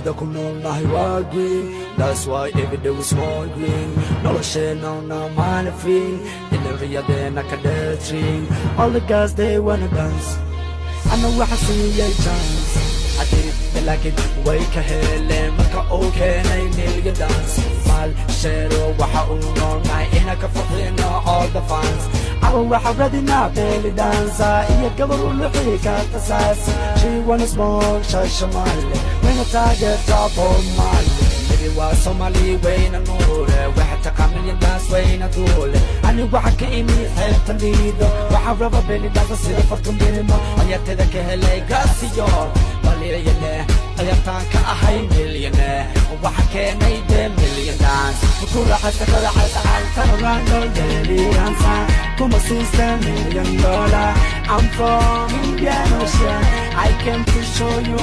Dunida ku noolnahay waa green. That's why every day we small green. Nolosheena una manafin. Ilariyadeena ka dheertrin. All the guys they wanna dance. Ana waxa siiyay chance. I did it, they like it, way ka hele. Marka okay nay million dance. Mal shero waxa uu noolnahay ina ka fadhina all the fans. Awa waxa ready now belly dance. Iya gabar u luqi ka tasaas. She wanna smoke shashamale. When I target top of my waa Somali wayna noole waxa taqaamilyan daas wayna doole ani waxa ka imi xeebta liido waxa raba beli daas sida farkan birimo ayatada ka helay gaasiyo baliyane ayatan ka ahay milyane waxa keenay de milyan daas ku raaxaysta kala xasan rando daily dansa kuma system $1 million I'm from Indian Ocean I came to show you